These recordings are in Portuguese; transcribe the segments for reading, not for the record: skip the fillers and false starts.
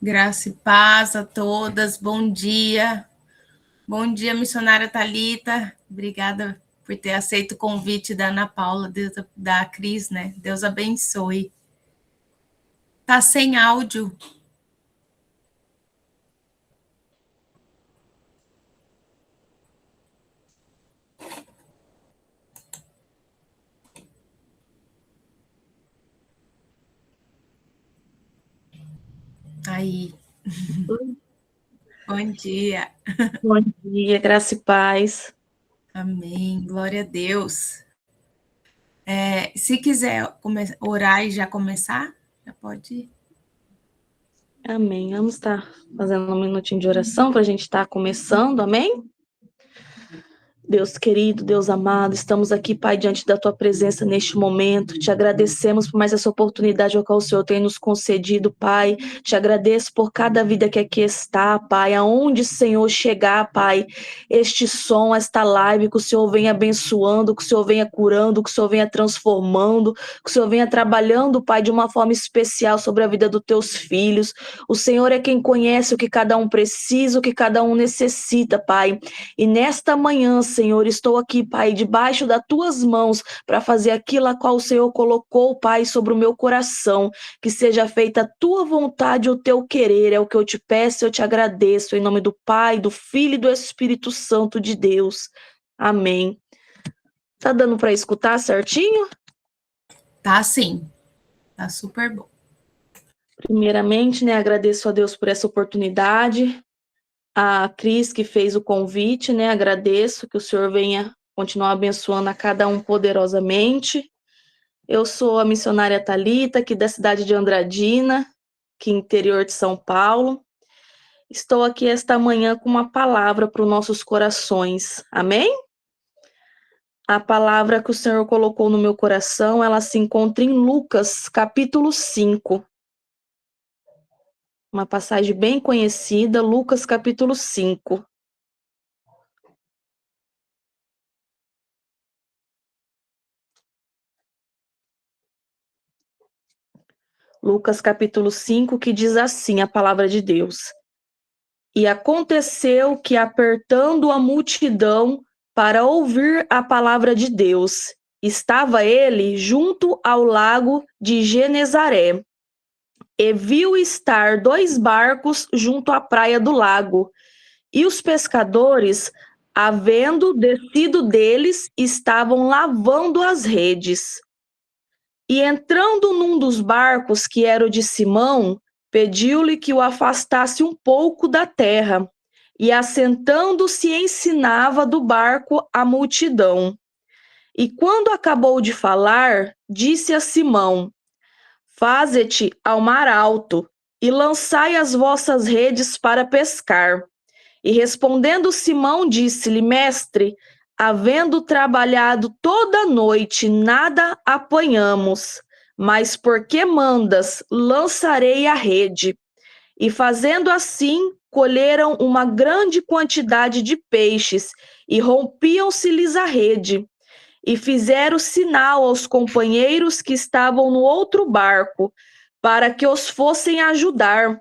Graça e paz a todas, bom dia. Bom dia, missionária Thalita. Obrigada por ter aceito o convite da Ana Paula, da Cris, né? Deus abençoe. Tá sem áudio. Aí. Bom dia. Bom dia, graça e paz. Amém. Glória a Deus. Se quiser orar e já começar, já pode ir. Amém. Vamos estar fazendo um minutinho de oração para a gente estar começando, amém? Deus querido, Deus amado, estamos aqui, Pai, diante da Tua presença neste momento. Te agradecemos por mais essa oportunidade ao qual o Senhor tem nos concedido, Pai. Te agradeço por cada vida que aqui está, Pai. Aonde, Senhor, chegar, Pai, este som, esta live, que o Senhor venha abençoando, que o Senhor venha curando, que o Senhor venha transformando, que o Senhor venha trabalhando, Pai, de uma forma especial sobre a vida dos Teus filhos. O Senhor é quem conhece o que cada um precisa, o que cada um necessita, Pai. E nesta manhã, Senhor, estou aqui, Pai, debaixo das Tuas mãos para fazer aquilo a qual o Senhor colocou, Pai, sobre o meu coração. Que seja feita a Tua vontade, o Teu querer. É o que eu te peço, eu te agradeço. Em nome do Pai, do Filho e do Espírito Santo de Deus. Amém. Tá dando para escutar certinho? Tá sim. Tá super bom. Primeiramente, né, agradeço a Deus por essa oportunidade. A Cris que fez o convite, né? Agradeço que o Senhor venha continuar abençoando a cada um poderosamente. Eu sou a missionária Thalita, aqui da cidade de Andradina, aqui interior de São Paulo. Estou aqui esta manhã com uma palavra para os nossos corações. Amém? A palavra que o Senhor colocou no meu coração, ela se encontra em Lucas, capítulo 5. Uma passagem bem conhecida, Lucas, capítulo 5. Lucas capítulo 5, que diz assim a palavra de Deus. E aconteceu que, apertando a multidão para ouvir a palavra de Deus, estava ele junto ao lago de Genezaré, e viu estar 2 barcos junto à praia do lago, e os pescadores, havendo descido deles, estavam lavando as redes. E entrando num dos barcos, que era o de Simão, pediu-lhe que o afastasse um pouco da terra, e assentando-se ensinava do barco a multidão. E quando acabou de falar, disse a Simão: Faze-te ao mar alto, e lançai as vossas redes para pescar. E respondendo Simão, disse-lhe: Mestre, havendo trabalhado toda a noite, nada apanhamos, mas porque mandas, lançarei a rede. E fazendo assim, colheram uma grande quantidade de peixes, e rompiam-se-lhes a rede. E fizeram sinal aos companheiros que estavam no outro barco, para que os fossem ajudar.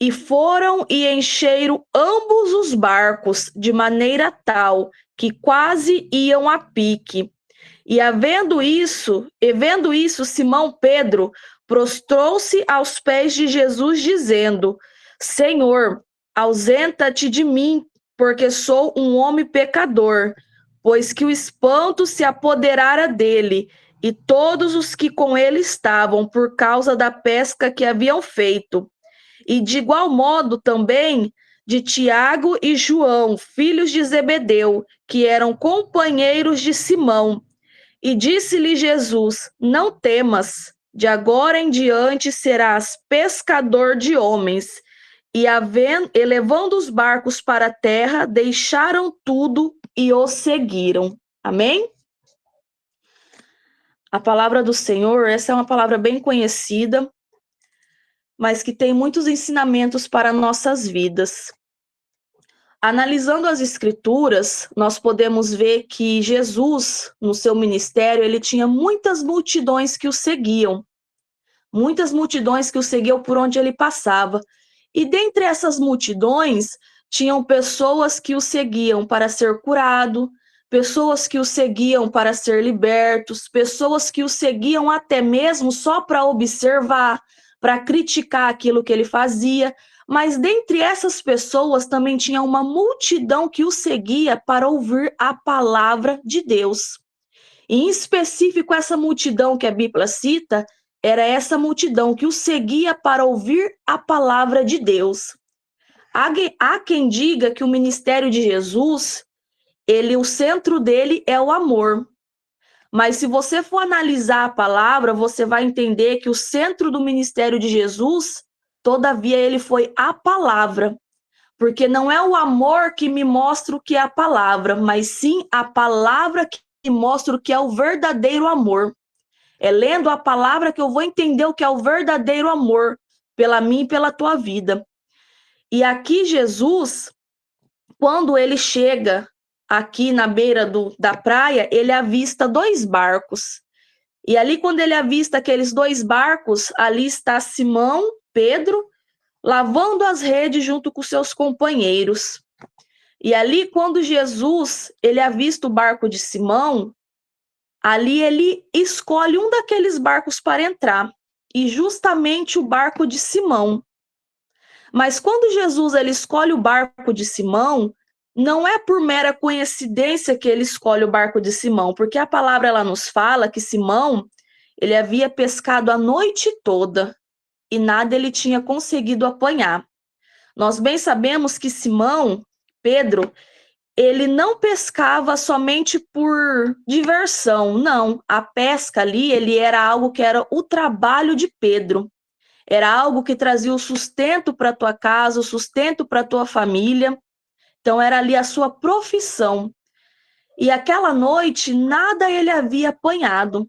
E foram e encheram ambos os barcos, de maneira tal que quase iam a pique. E vendo isso, Simão Pedro prostrou-se aos pés de Jesus, dizendo: Senhor, ausenta-te de mim, porque sou um homem pecador. Pois que o espanto se apoderara dele e todos os que com ele estavam, por causa da pesca que haviam feito. E de igual modo também de Tiago e João, filhos de Zebedeu, que eram companheiros de Simão. E disse-lhe Jesus: Não temas, de agora em diante serás pescador de homens. E elevando os barcos para a terra, deixaram tudo e o seguiram. Amém? A palavra do Senhor, essa é uma palavra bem conhecida, mas que tem muitos ensinamentos para nossas vidas. Analisando as escrituras, nós podemos ver que Jesus, no seu ministério, ele tinha muitas multidões que o seguiam. Muitas multidões que o seguiam por onde ele passava. E dentre essas multidões, tinham pessoas que o seguiam para ser curado, pessoas que o seguiam para ser libertos, pessoas que o seguiam até mesmo só para observar, para criticar aquilo que ele fazia. Mas dentre essas pessoas também tinha uma multidão que o seguia para ouvir a palavra de Deus. E, em específico, essa multidão que a Bíblia cita era essa multidão que o seguia para ouvir a palavra de Deus. Há quem diga que o ministério de Jesus, o centro dele é o amor. Mas se você for analisar a palavra, você vai entender que o centro do ministério de Jesus, todavia, ele foi a palavra. Porque não é o amor que me mostra o que é a palavra, mas sim a palavra que mostra o que é o verdadeiro amor. É lendo a palavra que eu vou entender o que é o verdadeiro amor pela minha e pela tua vida. E aqui Jesus, quando ele chega aqui na beira da praia, ele avista 2 barcos. E ali, quando ele avista aqueles 2 barcos, ali está Simão, Pedro, lavando as redes junto com seus companheiros. E ali, quando Jesus ele avista o barco de Simão, ali ele escolhe um daqueles barcos para entrar, e justamente o barco de Simão. Mas quando Jesus ele escolhe o barco de Simão, não é por mera coincidência que ele escolhe o barco de Simão, porque a palavra ela nos fala que Simão ele havia pescado a noite toda e nada ele tinha conseguido apanhar. Nós bem sabemos que Simão, Pedro, ele não pescava somente por diversão, não. A pesca ali, ele era algo que era o trabalho de Pedro. Era algo que trazia o sustento para a tua casa, o sustento para a tua família. Então, era ali a sua profissão. E aquela noite, nada ele havia apanhado.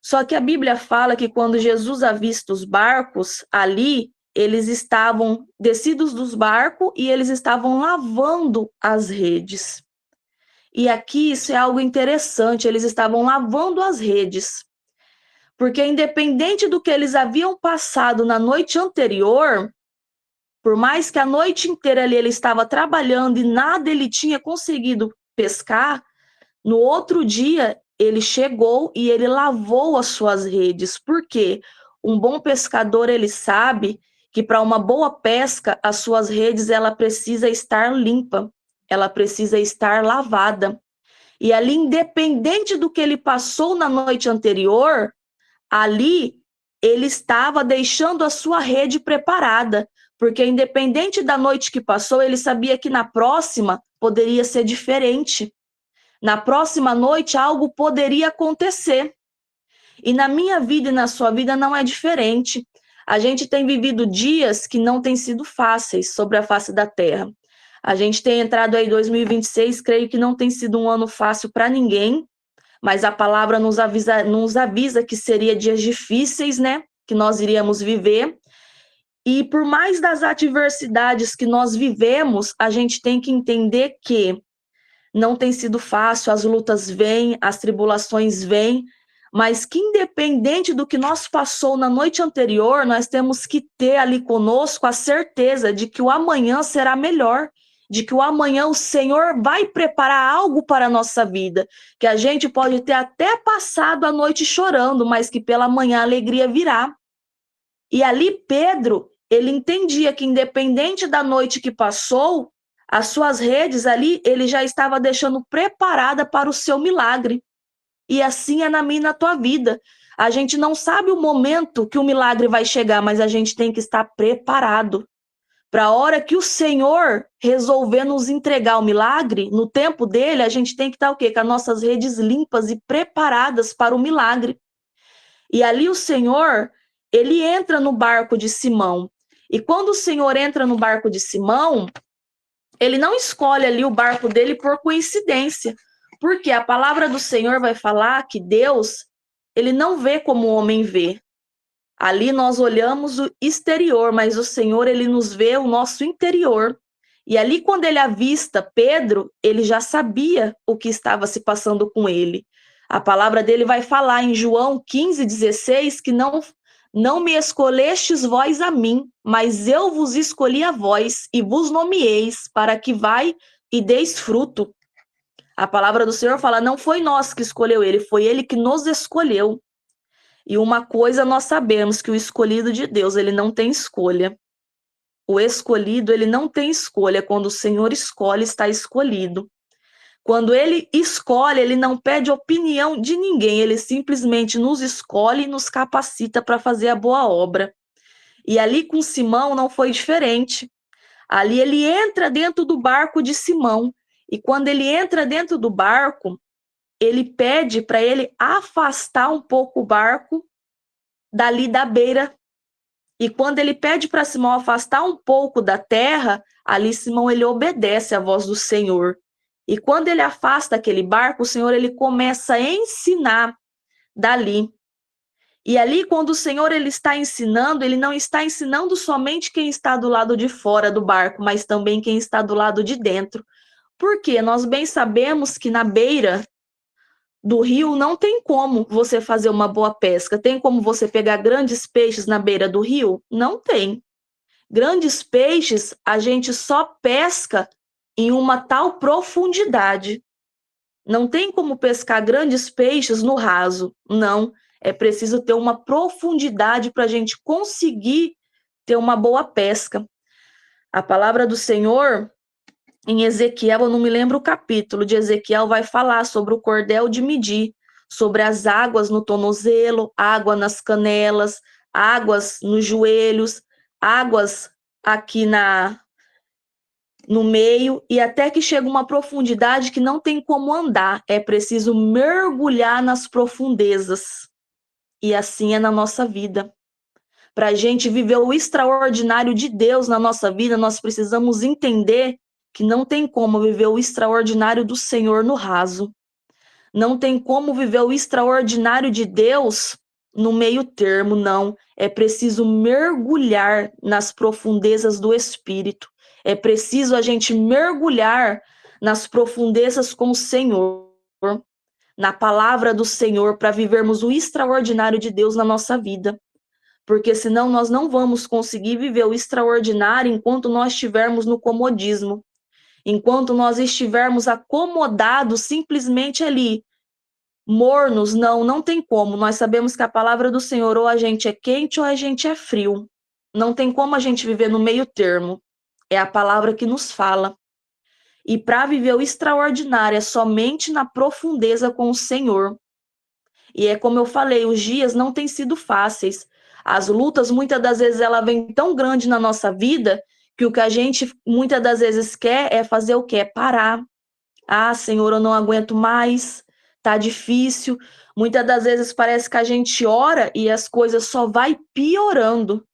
Só que a Bíblia fala que quando Jesus avista os barcos, ali, eles estavam descidos dos barcos e eles estavam lavando as redes. E aqui isso é algo interessante, eles estavam lavando as redes. Porque independente do que eles haviam passado na noite anterior, por mais que a noite inteira ali ele estava trabalhando e nada ele tinha conseguido pescar, no outro dia ele chegou e ele lavou as suas redes. Por quê? Um bom pescador ele sabe que para uma boa pesca as suas redes ela precisa estar limpa, ela precisa estar lavada. E ali, independente do que ele passou na noite anterior, ali ele estava deixando a sua rede preparada, porque independente da noite que passou, ele sabia que na próxima poderia ser diferente. Na próxima noite algo poderia acontecer. E na minha vida e na sua vida não é diferente. A gente tem vivido dias que não têm sido fáceis sobre a face da terra. A gente tem entrado aí em 2026, creio que não tem sido um ano fácil para ninguém, mas a palavra nos avisa que seria dias difíceis, né? Que nós iríamos viver. E por mais das adversidades que nós vivemos, a gente tem que entender que não tem sido fácil, as lutas vêm, as tribulações vêm, mas que independente do que nós passou na noite anterior, nós temos que ter ali conosco a certeza de que o amanhã será melhor, de que o amanhã o Senhor vai preparar algo para a nossa vida, que a gente pode ter até passado a noite chorando, mas que pela manhã a alegria virá. E ali Pedro, ele entendia que independente da noite que passou, as suas redes ali, ele já estava deixando preparada para o seu milagre. E assim é na minha e na tua vida. A gente não sabe o momento que o milagre vai chegar, mas a gente tem que estar preparado. Para a hora que o Senhor resolver nos entregar o milagre, no tempo dele, a gente tem que estar o quê? Com as nossas redes limpas e preparadas para o milagre. E ali o Senhor, ele entra no barco de Simão. E quando o Senhor entra no barco de Simão, ele não escolhe ali o barco dele por coincidência, porque a palavra do Senhor vai falar que Deus, ele não vê como o homem vê. Ali nós olhamos o exterior, mas o Senhor, ele nos vê o nosso interior. E ali quando ele avista Pedro, ele já sabia o que estava se passando com ele. A palavra dele vai falar em João 15:16 que Não me escolhestes vós a mim, mas eu vos escolhi a vós, e vos nomeeis, para que vai e deis fruto. A palavra do Senhor fala, não foi nós que escolheu ele, foi ele que nos escolheu. E uma coisa nós sabemos, que o escolhido de Deus, ele não tem escolha. O escolhido, ele não tem escolha. Quando o Senhor escolhe, está escolhido. Quando ele escolhe, ele não pede opinião de ninguém, ele simplesmente nos escolhe e nos capacita para fazer a boa obra. E ali com Simão não foi diferente. Ali ele entra dentro do barco de Simão, e quando ele entra dentro do barco, ele pede para ele afastar um pouco o barco dali da beira. E quando ele pede para Simão afastar um pouco da terra, ali Simão ele obedece à voz do Senhor. E quando ele afasta aquele barco, o Senhor ele começa a ensinar dali. E ali, quando o Senhor ele está ensinando, ele não está ensinando somente quem está do lado de fora do barco, mas também quem está do lado de dentro. Porque nós bem sabemos que na beira do rio não tem como você fazer uma boa pesca. Tem como você pegar grandes peixes na beira do rio? Não tem. Grandes peixes a gente só pesca em uma tal profundidade. Não tem como pescar grandes peixes no raso, não. É preciso ter uma profundidade para a gente conseguir ter uma boa pesca. A palavra do Senhor, em Ezequiel, eu não me lembro o capítulo de Ezequiel, vai falar sobre o cordel de medir, sobre as águas no tornozelo, água nas canelas, águas nos joelhos, águas aqui no meio, e até que chega uma profundidade que não tem como andar, é preciso mergulhar nas profundezas. E assim é na nossa vida. Para a gente viver o extraordinário de Deus na nossa vida, nós precisamos entender que não tem como viver o extraordinário do Senhor no raso. Não tem como viver o extraordinário de Deus no meio termo, não. É preciso mergulhar nas profundezas do Espírito. É preciso a gente mergulhar nas profundezas com o Senhor, na palavra do Senhor, para vivermos o extraordinário de Deus na nossa vida. Porque senão nós não vamos conseguir viver o extraordinário enquanto nós estivermos no comodismo. Enquanto nós estivermos acomodados simplesmente ali, mornos, não tem como. Nós sabemos que a palavra do Senhor, ou a gente é quente ou a gente é frio. Não tem como a gente viver no meio termo. É a palavra que nos fala. E para viver o extraordinário é somente na profundeza com o Senhor. E é como eu falei, os dias não têm sido fáceis. As lutas, muitas das vezes, ela vem tão grande na nossa vida que o que a gente muitas das vezes quer é fazer o quê? É parar. Ah, Senhor, eu não aguento mais, tá difícil. Muitas das vezes parece que a gente ora e as coisas só vai piorando.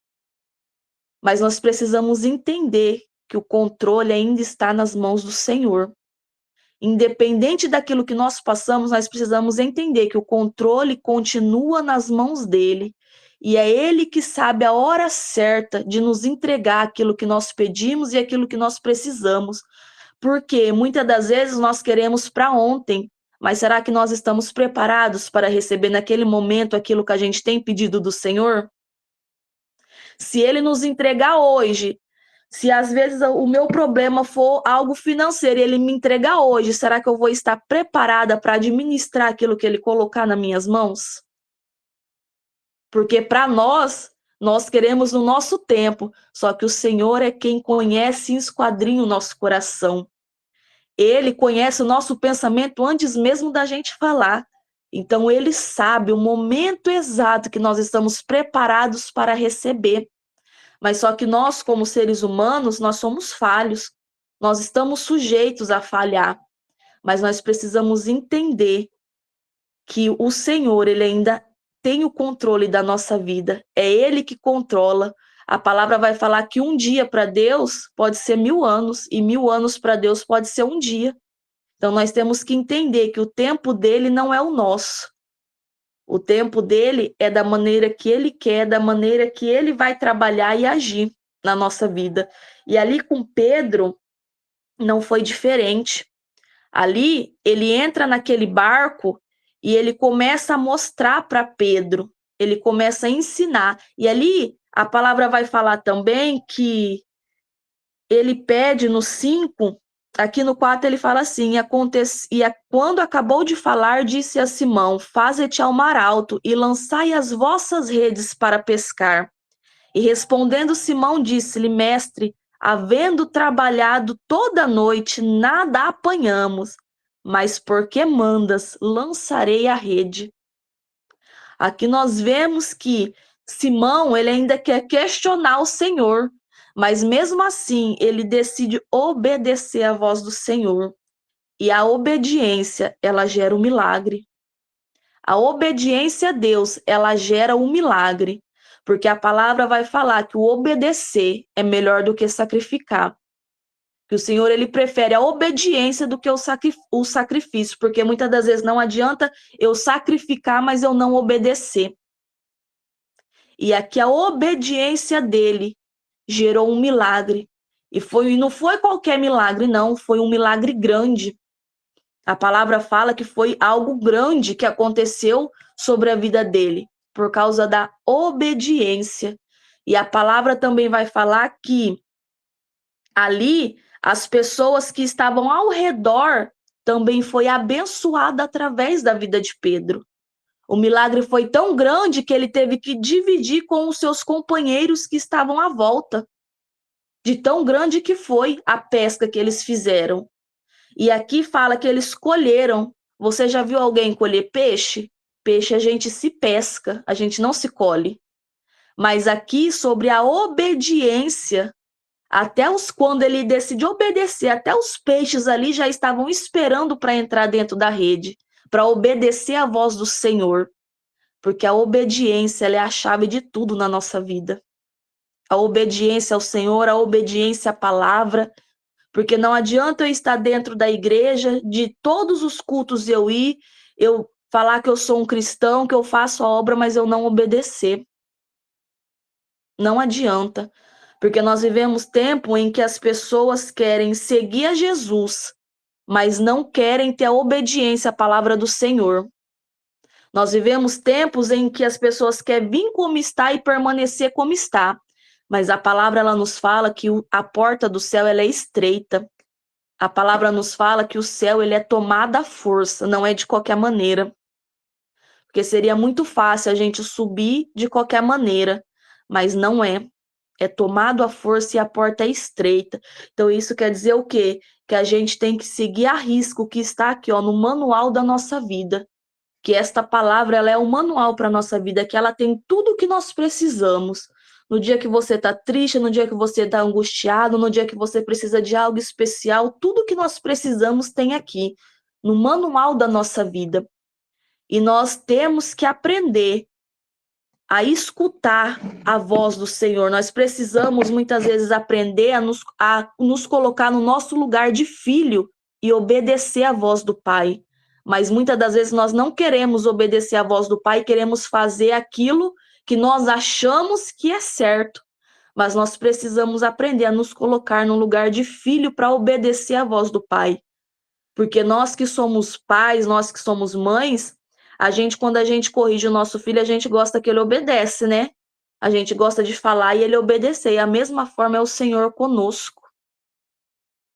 Mas nós precisamos entender que o controle ainda está nas mãos do Senhor. Independente daquilo que nós passamos, nós precisamos entender que o controle continua nas mãos dele. E é ele que sabe a hora certa de nos entregar aquilo que nós pedimos e aquilo que nós precisamos. Porque muitas das vezes nós queremos para ontem, mas será que nós estamos preparados para receber naquele momento aquilo que a gente tem pedido do Senhor? Se ele nos entregar hoje, se às vezes o meu problema for algo financeiro e ele me entregar hoje, será que eu vou estar preparada para administrar aquilo que ele colocar nas minhas mãos? Porque para nós queremos no nosso tempo, só que o Senhor é quem conhece e esquadrinha o nosso coração. Ele conhece o nosso pensamento antes mesmo da gente falar. Então ele sabe o momento exato que nós estamos preparados para receber. Mas só que nós, como seres humanos, nós somos falhos. Nós estamos sujeitos a falhar. Mas nós precisamos entender que o Senhor, ele ainda tem o controle da nossa vida. É ele que controla. A palavra vai falar que um dia para Deus pode ser 1000 anos, e 1000 anos para Deus pode ser um dia. Então nós temos que entender que o tempo dele não é o nosso. O tempo dele é da maneira que ele quer, da maneira que ele vai trabalhar e agir na nossa vida. E ali com Pedro não foi diferente. Ali ele entra naquele barco e ele começa a mostrar para Pedro. ele começa a ensinar. E ali a palavra vai falar também que ele pede no 5, aqui no 4 ele fala assim, quando acabou de falar, disse a Simão, faze-te ao mar alto e lançai as vossas redes para pescar. E respondendo Simão, disse-lhe, mestre, havendo trabalhado toda a noite, nada apanhamos, mas porque mandas, lançarei a rede. Aqui nós vemos que Simão, ele ainda quer questionar o Senhor, mas mesmo assim, ele decide obedecer à voz do Senhor. E a obediência, ela gera um milagre. A obediência a Deus, ela gera um milagre. Porque a palavra vai falar que o obedecer é melhor do que sacrificar. Que o Senhor, ele prefere a obediência do que o sacrifício. Porque muitas das vezes não adianta eu sacrificar, mas eu não obedecer. E aqui a obediência dele gerou um milagre. E não foi qualquer milagre, não. Foi um milagre grande. A palavra fala que foi algo grande que aconteceu sobre a vida dele, por causa da obediência. E a palavra também vai falar que ali as pessoas que estavam ao redor também foi abençoada através da vida de Pedro. O milagre foi tão grande que ele teve que dividir com os seus companheiros que estavam à volta. De tão grande que foi a pesca que eles fizeram. E aqui fala que eles colheram. Você já viu alguém colher peixe? Peixe a gente se pesca, a gente não se colhe. Mas aqui sobre a obediência, quando ele decide obedecer, até os peixes ali já estavam esperando para entrar dentro da rede, para obedecer à voz do Senhor. Porque a obediência, ela é a chave de tudo na nossa vida. A obediência ao Senhor, a obediência à palavra. Porque não adianta eu estar dentro da igreja, de todos os cultos eu falar que eu sou um cristão, que eu faço a obra, mas eu não obedecer. Não adianta. Porque nós vivemos tempo em que as pessoas querem seguir a Jesus, mas não querem ter a obediência à palavra do Senhor. Nós vivemos tempos em que as pessoas querem vir como está e permanecer como está. Mas a palavra ela nos fala que a porta do céu ela é estreita. A palavra nos fala que o céu ele é tomado à força, não é de qualquer maneira. Porque seria muito fácil a gente subir de qualquer maneira, mas não é. É tomado à força e a porta é estreita. Então isso quer dizer o quê? Que a gente tem que seguir a risco o que está aqui, ó, no manual da nossa vida. Que esta palavra ela é um manual para a nossa vida, que ela tem tudo o que nós precisamos. No dia que você está triste, no dia que você está angustiado, no dia que você precisa de algo especial, tudo que nós precisamos tem aqui, no manual da nossa vida. E nós temos que aprender a escutar a voz do Senhor. Nós precisamos, muitas vezes, aprender a nos colocar no nosso lugar de filho e obedecer à voz do Pai. Mas muitas das vezes nós não queremos obedecer à voz do Pai, queremos fazer aquilo que nós achamos que é certo, mas nós precisamos aprender a nos colocar no lugar de filho para obedecer à voz do Pai. Porque nós que somos pais, nós que somos mães, quando a gente corrige o nosso filho, a gente gosta que ele obedece, né? A gente gosta de falar e ele obedecer. E a mesma forma é o Senhor conosco.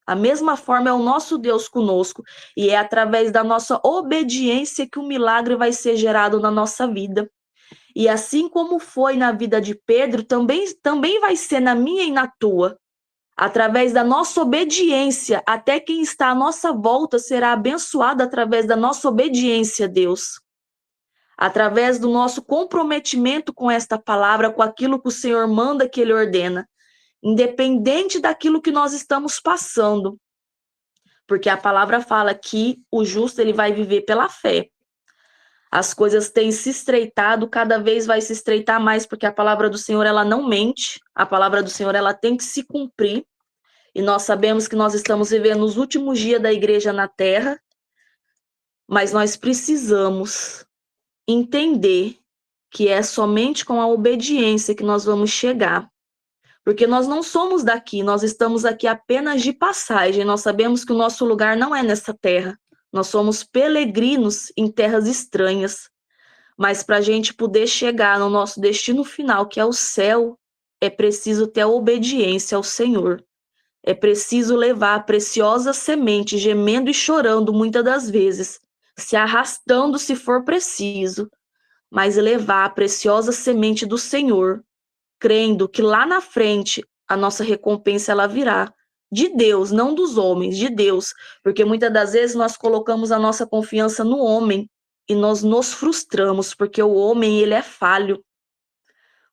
A mesma forma é o nosso Deus conosco. E é através da nossa obediência que o milagre vai ser gerado na nossa vida. E assim como foi na vida de Pedro, também vai ser na minha e na tua. Através da nossa obediência, até quem está à nossa volta será abençoado através da nossa obediência a Deus. Através do nosso comprometimento com esta palavra, com aquilo que o Senhor manda que Ele ordena. Independente daquilo que nós estamos passando. Porque a palavra fala que o justo ele vai viver pela fé. As coisas têm se estreitado, cada vez vai se estreitar mais, porque a palavra do Senhor, ela não mente. A palavra do Senhor, ela tem que se cumprir. E nós sabemos que nós estamos vivendo os últimos dias da igreja na terra, mas nós precisamos entender que é somente com a obediência que nós vamos chegar. Porque nós não somos daqui, nós estamos aqui apenas de passagem. Nós sabemos que o nosso lugar não é nessa terra. Nós somos peregrinos em terras estranhas. Mas para a gente poder chegar no nosso destino final, que é o céu, é preciso ter a obediência ao Senhor. É preciso levar a preciosa semente, gemendo e chorando muitas das vezes, se arrastando se for preciso, mas levar a preciosa semente do Senhor, crendo que lá na frente a nossa recompensa ela virá de Deus, não dos homens, de Deus, porque muitas das vezes nós colocamos a nossa confiança no homem e nós nos frustramos, porque o homem ele é falho.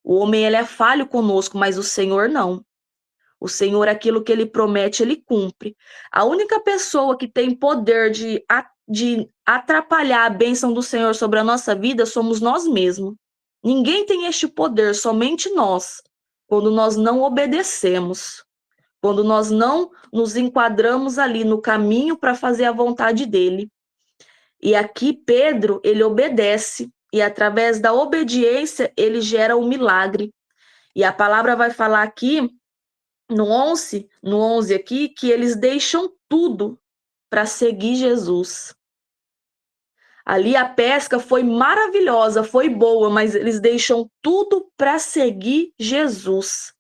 O homem ele é falho conosco, mas o Senhor não. O Senhor, aquilo que ele promete, ele cumpre. A única pessoa que tem poder de atrapalhar a bênção do Senhor sobre a nossa vida somos nós mesmos. Ninguém tem este poder, somente nós, quando nós não obedecemos, quando nós não nos enquadramos ali no caminho para fazer a vontade dele. E aqui Pedro, ele obedece, e através da obediência, ele gera o milagre. E a palavra vai falar aqui, no 11 aqui, que eles deixam tudo para seguir Jesus. Ali a pesca foi maravilhosa, foi boa, mas eles deixam tudo para seguir Jesus.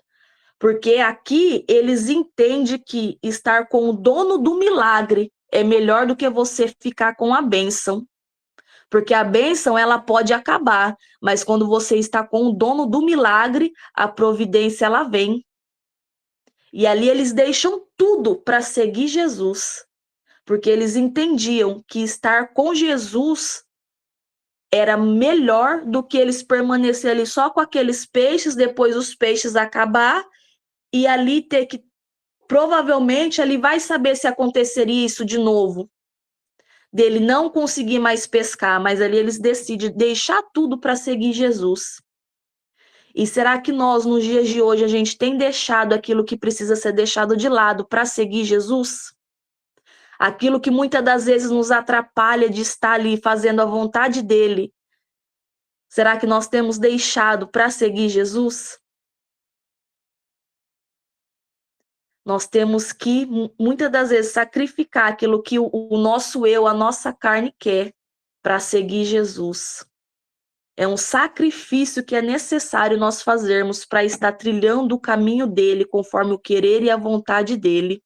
Porque aqui eles entendem que estar com o dono do milagre é melhor do que você ficar com a bênção. Porque a bênção ela pode acabar, mas quando você está com o dono do milagre, a providência ela vem. E ali eles deixam tudo para seguir Jesus, porque eles entendiam que estar com Jesus era melhor do que eles permanecerem ali só com aqueles peixes, depois os peixes acabar, e ali ter que, provavelmente, ali vai saber se aconteceria isso de novo, dele não conseguir mais pescar, mas ali eles decidem deixar tudo para seguir Jesus. E será que nós, nos dias de hoje, a gente tem deixado aquilo que precisa ser deixado de lado para seguir Jesus? Aquilo que muitas das vezes nos atrapalha de estar ali fazendo a vontade dele. Será que nós temos deixado para seguir Jesus? Nós temos que, muitas das vezes, sacrificar aquilo que o nosso eu, a nossa carne quer para seguir Jesus. É um sacrifício que é necessário nós fazermos para estar trilhando o caminho dele, conforme o querer e a vontade dele.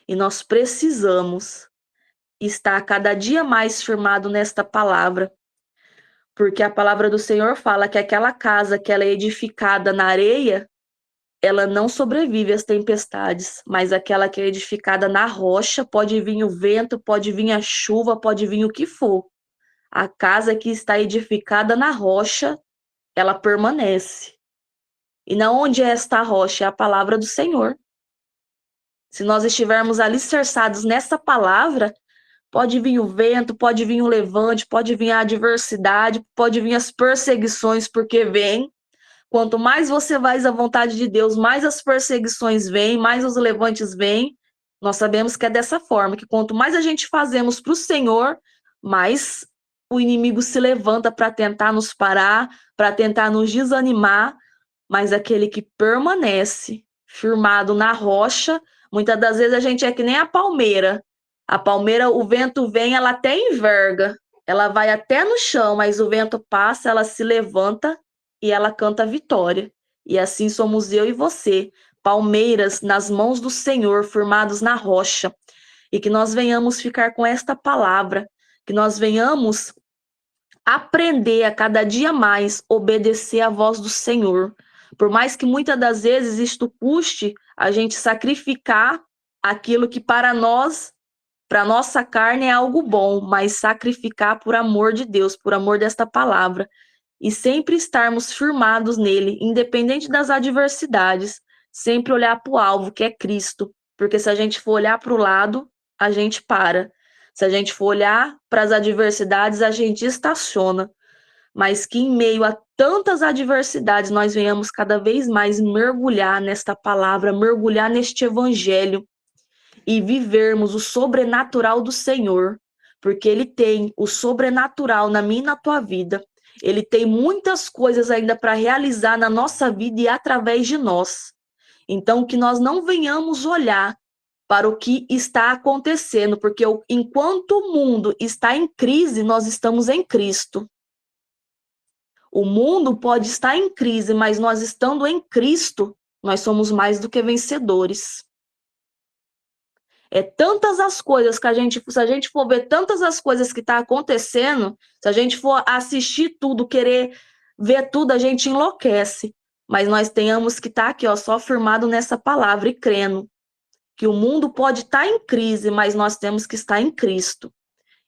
E nós precisamos estar cada dia mais firmado nesta palavra, porque a palavra do Senhor fala que aquela casa que ela é edificada na areia, ela não sobrevive às tempestades, mas aquela que é edificada na rocha, pode vir o vento, pode vir a chuva, pode vir o que for. A casa que está edificada na rocha, ela permanece. E na onde é esta rocha? É a palavra do Senhor. Se nós estivermos alicerçados nessa palavra, pode vir o vento, pode vir o levante, pode vir a adversidade, pode vir as perseguições, porque vem. Quanto mais você faz a vontade de Deus, mais as perseguições vêm, mais os levantes vêm. Nós sabemos que é dessa forma, que quanto mais a gente fazemos para o Senhor, mais o inimigo se levanta para tentar nos parar, para tentar nos desanimar, mas aquele que permanece firmado na rocha, muitas das vezes a gente é que nem a palmeira. A palmeira, o vento vem, ela até enverga, ela vai até no chão, mas o vento passa, ela se levanta e ela canta vitória. E assim somos eu e você, palmeiras nas mãos do Senhor, firmados na rocha. E que nós venhamos ficar com esta palavra, que nós venhamos aprender a cada dia mais obedecer à voz do Senhor. Por mais que muitas das vezes isto custe a gente sacrificar aquilo que para nós, para nossa carne é algo bom, mas sacrificar por amor de Deus, por amor desta palavra. E sempre estarmos firmados nele, independente das adversidades, sempre olhar para o alvo, que é Cristo. Porque se a gente for olhar para o lado, a gente para. Se a gente for olhar para as adversidades, a gente estaciona. Mas que em meio a tantas adversidades, nós venhamos cada vez mais mergulhar nesta palavra, mergulhar neste evangelho e vivermos o sobrenatural do Senhor. Porque Ele tem o sobrenatural na minha e na tua vida. Ele tem muitas coisas ainda para realizar na nossa vida e através de nós. Então, que nós não venhamos olhar para o que está acontecendo, porque enquanto o mundo está em crise, nós estamos em Cristo. O mundo pode estar em crise, mas nós estando em Cristo, nós somos mais do que vencedores. É tantas as coisas que se a gente for ver tantas as coisas que estão acontecendo, se a gente for assistir tudo, querer ver tudo, a gente enlouquece. Mas nós tenhamos que estar aqui, ó, só firmado nessa palavra e crendo que o mundo pode estar em crise, mas nós temos que estar em Cristo.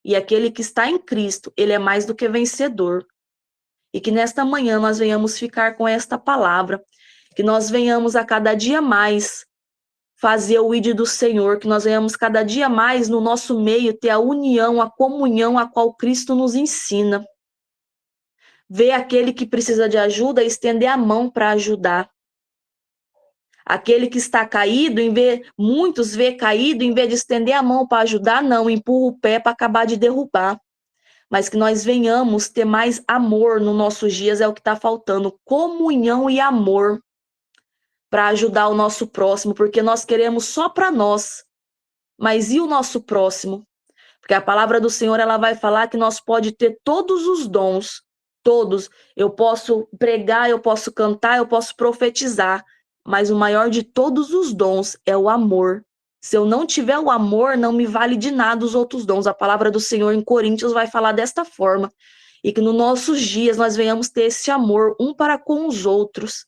E aquele que está em Cristo, ele é mais do que vencedor. E que nesta manhã nós venhamos ficar com esta palavra, que nós venhamos a cada dia mais fazer o ID do Senhor, que nós venhamos cada dia mais no nosso meio ter a união, a comunhão a qual Cristo nos ensina. Ver aquele que precisa de ajuda e estender a mão para ajudar. Aquele que está caído, muitos vê caído, em vez de estender a mão para ajudar, não, empurra o pé para acabar de derrubar. Mas que nós venhamos ter mais amor nos nossos dias, é o que está faltando, comunhão e amor para ajudar o nosso próximo, porque nós queremos só para nós, mas e o nosso próximo? Porque a palavra do Senhor, ela vai falar que nós pode ter todos os dons, todos. Eu posso pregar, eu posso cantar, eu posso profetizar, mas o maior de todos os dons é o amor. Se eu não tiver o amor, não me vale de nada os outros dons. A palavra do Senhor em Coríntios vai falar desta forma. E que nos nossos dias nós venhamos ter esse amor um para com os outros,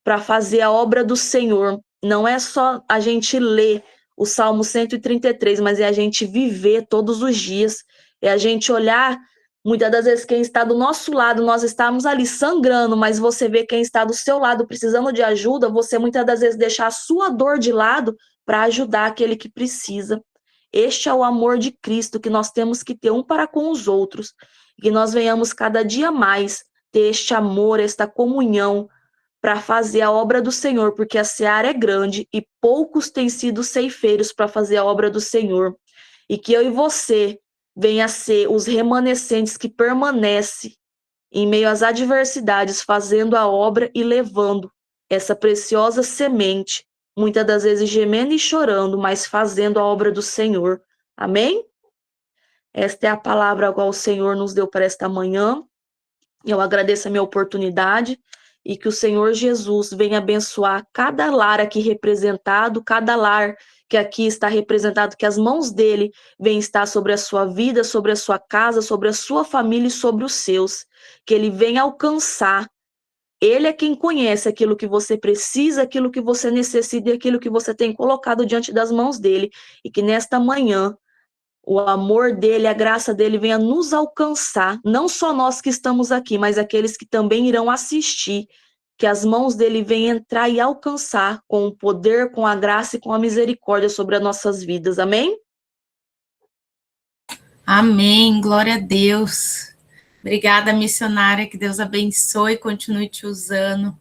para fazer a obra do Senhor. Não é só a gente ler o Salmo 133, mas é a gente viver todos os dias. É a gente olhar, muitas das vezes quem está do nosso lado, nós estamos ali sangrando, mas você vê quem está do seu lado precisando de ajuda, você muitas das vezes deixar a sua dor de lado para ajudar aquele que precisa. Este é o amor de Cristo que nós temos que ter um para com os outros, que nós venhamos cada dia mais ter este amor, esta comunhão para fazer a obra do Senhor, porque a seara é grande e poucos têm sido ceifeiros para fazer a obra do Senhor. E que eu e você venha a ser os remanescentes que permanecem em meio às adversidades, fazendo a obra e levando essa preciosa semente, muitas das vezes gemendo e chorando, mas fazendo a obra do Senhor. Amém? Esta é a palavra a qual o Senhor nos deu para esta manhã. Eu agradeço a minha oportunidade e que o Senhor Jesus venha abençoar cada lar aqui representado, cada lar que aqui está representado, que as mãos dele venham estar sobre a sua vida, sobre a sua casa, sobre a sua família e sobre os seus. Que ele venha alcançar. Ele é quem conhece aquilo que você precisa, aquilo que você necessita e aquilo que você tem colocado diante das mãos dele. E que nesta manhã o amor dele, a graça dele venha nos alcançar, não só nós que estamos aqui, mas aqueles que também irão assistir, que as mãos dele venham entrar e alcançar com o poder, com a graça e com a misericórdia sobre as nossas vidas. Amém? Amém, glória a Deus. Obrigada, missionária, que Deus abençoe e continue te usando.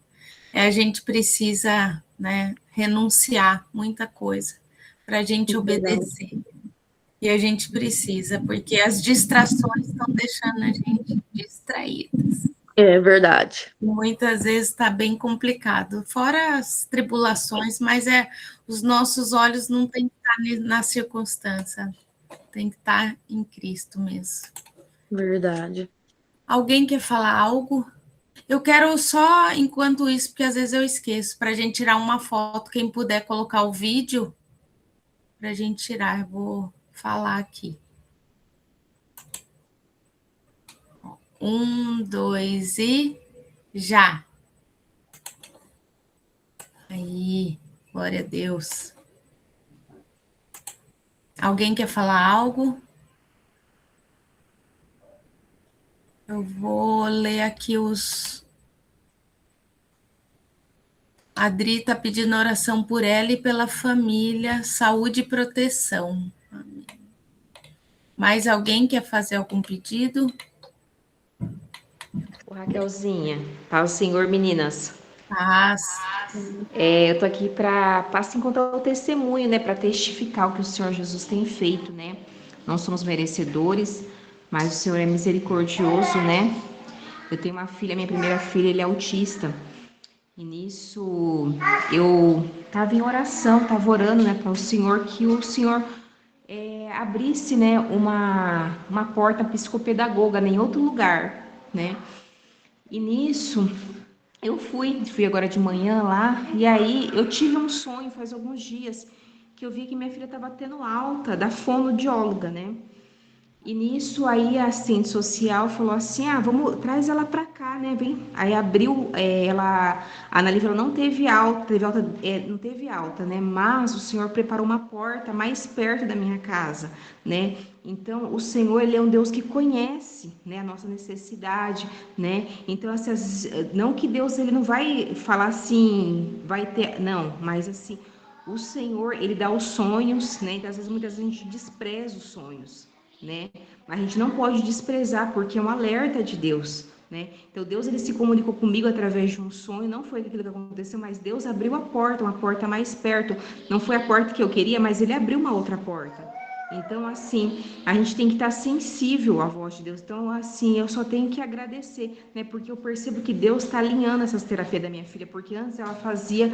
A gente precisa, né, renunciar muita coisa para a gente obedecer. E a gente precisa, porque as distrações estão deixando a gente distraídas. É verdade. Muitas vezes está bem complicado. Fora as tribulações, mas os nossos olhos não têm que estar na circunstância, tem que estar em Cristo mesmo. Verdade. Alguém quer falar algo? Eu quero só, enquanto isso, porque às vezes eu esqueço, para a gente tirar uma foto, quem puder colocar o vídeo, para a gente tirar, eu vou falar aqui. 1, 2 e já. Aí, glória a Deus. Alguém quer falar algo? Eu vou ler aqui os... A Adri está pedindo oração por ela e pela família, saúde e proteção. Amém. Mais alguém quer fazer algum pedido? Raquelzinha, paz do Senhor, meninas. Paz. Eu tô aqui para assim contar o testemunho, né, para testificar o que o Senhor Jesus tem feito, né? Não somos merecedores, mas o Senhor é misericordioso, né? Eu tenho uma filha, minha primeira filha, ele é autista. E nisso eu estava em oração, estava orando, né, para o Senhor, que o Senhor abrisse, né, uma porta psicopedagoga, né, em outro lugar, né. E nisso, eu fui agora de manhã lá, e aí eu tive um sonho faz alguns dias, que eu vi que minha filha estava tendo alta da fonoaudióloga, né. E nisso aí a assistente social falou assim, vamos, traz ela pra cá, né, vem. Aí abriu, a Ana Lívia ela não teve alta, não teve alta, né, mas o Senhor preparou uma porta mais perto da minha casa, né. Então o Senhor, ele é um Deus que conhece, né, a nossa necessidade, né. Então assim, não que Deus ele não vai falar assim, vai ter, não, mas assim, o Senhor, ele dá os sonhos, né, então às vezes muitas vezes a gente despreza os sonhos, né? Mas a gente não pode desprezar, porque é um alerta de Deus, né? Então Deus, ele se comunicou comigo através de um sonho, não foi aquilo que aconteceu, mas Deus abriu a porta, uma porta mais perto. Não foi a porta que eu queria, mas ele abriu uma outra porta. Então, assim, a gente tem que estar sensível à voz de Deus. Então, assim, eu só tenho que agradecer, né? Porque eu percebo que Deus está alinhando essas terapias da minha filha, porque antes ela fazia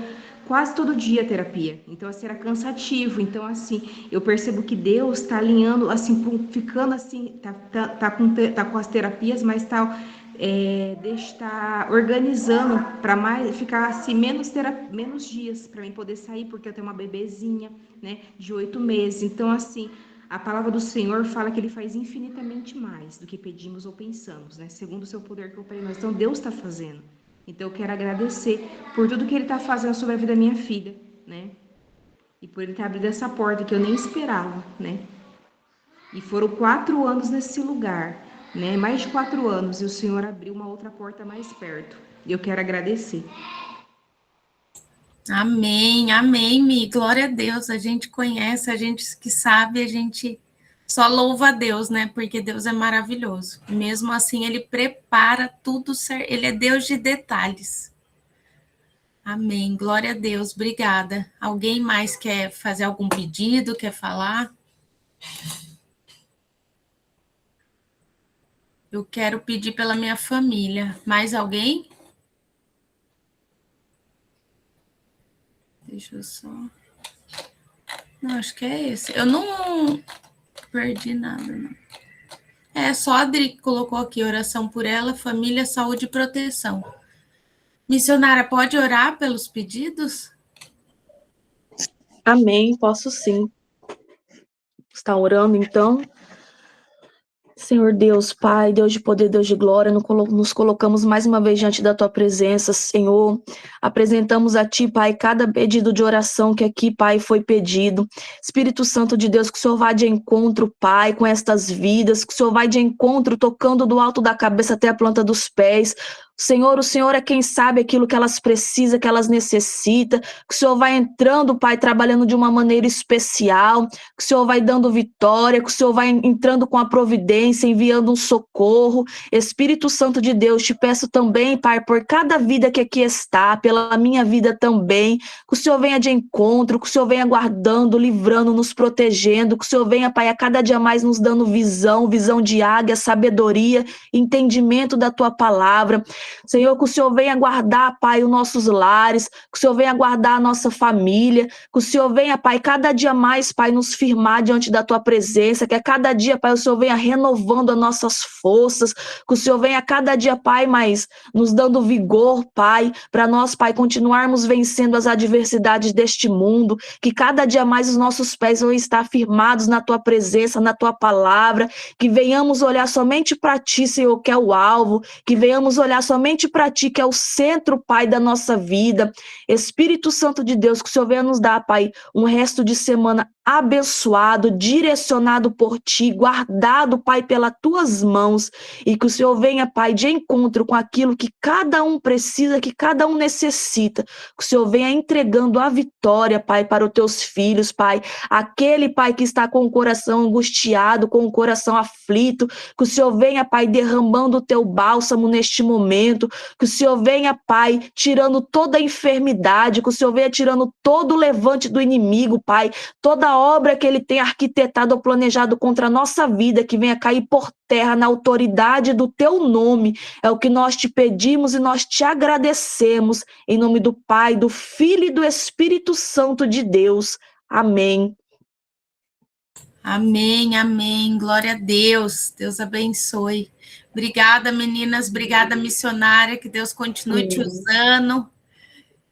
quase todo dia terapia. Então, assim, era cansativo. Então, assim, eu percebo que Deus está alinhando, assim, ficando assim, tá com as terapias, mas está organizando para ficar assim menos dias para mim poder sair, porque eu tenho uma bebezinha, né, de 8 meses. Então, assim, a palavra do Senhor fala que ele faz infinitamente mais do que pedimos ou pensamos, né? Segundo o seu poder que opera em nós. Então, Deus está fazendo. Então, eu quero agradecer por tudo que ele está fazendo sobre a vida da minha filha, né? E por ele ter abrido essa porta que eu nem esperava, né? E foram 4 anos nesse lugar, né? Mais de 4 anos. E o Senhor abriu uma outra porta mais perto. E eu quero agradecer. Amém, amém, Mi. Glória a Deus. A gente conhece, a gente que sabe, a gente só louva a Deus, né? Porque Deus é maravilhoso. Mesmo assim, ele prepara tudo certo. Ele é Deus de detalhes. Amém. Glória a Deus. Obrigada. Alguém mais quer fazer algum pedido, quer falar? Eu quero pedir pela minha família. Mais alguém? Deixa eu só... Não, acho que é esse. Eu não perdi nada, não. Só a Adri colocou aqui, oração por ela, família, saúde e proteção. Missionária, pode orar pelos pedidos? Amém, posso sim. Está orando, então? Senhor Deus, Pai, Deus de poder, Deus de glória, nos colocamos mais uma vez diante da Tua presença, Senhor. Apresentamos a Ti, Pai, cada pedido de oração que aqui, Pai, foi pedido. Espírito Santo de Deus, que o Senhor vá de encontro, Pai, com estas vidas, que o Senhor vai de encontro, tocando do alto da cabeça até a planta dos pés. Senhor, o Senhor é quem sabe aquilo que elas precisam, que elas necessitam, que o Senhor vai entrando, Pai, trabalhando de uma maneira especial, que o Senhor vai dando vitória, que o Senhor vai entrando com a providência, enviando um socorro. Espírito Santo de Deus, te peço também, Pai, por cada vida que aqui está, pela minha vida também, que o Senhor venha de encontro, que o Senhor venha guardando, livrando, nos protegendo, que o Senhor venha, Pai, a cada dia mais nos dando visão de águia, sabedoria, entendimento da Tua palavra. Senhor, que o Senhor venha guardar, Pai, os nossos lares, que o Senhor venha guardar a nossa família, que o Senhor venha, Pai, cada dia mais, Pai, nos firmar diante da Tua presença, que a cada dia, Pai, o Senhor venha renovando as nossas forças, que o Senhor venha a cada dia, Pai, mais nos dando vigor, Pai, para nós, Pai, continuarmos vencendo as adversidades deste mundo, que cada dia mais os nossos pés vão estar firmados na Tua presença, na Tua palavra, que venhamos olhar somente para Ti, Senhor, que é o alvo, que venhamos olhar somente para Ti, que é o centro, Pai, da nossa vida. Espírito Santo de Deus, que o Senhor venha nos dar, Pai, um resto de semana abençoado, direcionado por Ti, guardado, Pai, pelas Tuas mãos, e que o Senhor venha, Pai, de encontro com aquilo que cada um precisa, que cada um necessita, que o Senhor venha entregando a vitória, Pai, para os Teus filhos, Pai, aquele, Pai, que está com o coração angustiado, com o coração aflito, que o Senhor venha, Pai, derramando o Teu bálsamo neste momento, que o Senhor venha, Pai, tirando toda a enfermidade, que o Senhor venha tirando todo o levante do inimigo, Pai, toda obra que ele tem arquitetado ou planejado contra a nossa vida, que venha cair por terra na autoridade do teu nome. É o que nós te pedimos e nós te agradecemos, em nome do Pai, do Filho e do Espírito Santo de Deus. Amém. Amém, amém. Glória a Deus. Deus abençoe. Obrigada, meninas. Obrigada, missionária. Que Deus continue te usando.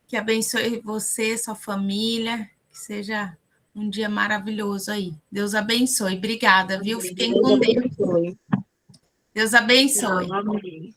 Que abençoe você, sua família. Que seja um dia maravilhoso aí. Deus abençoe. Obrigada, viu? Fiquem com Deus. Deus abençoe. Amém.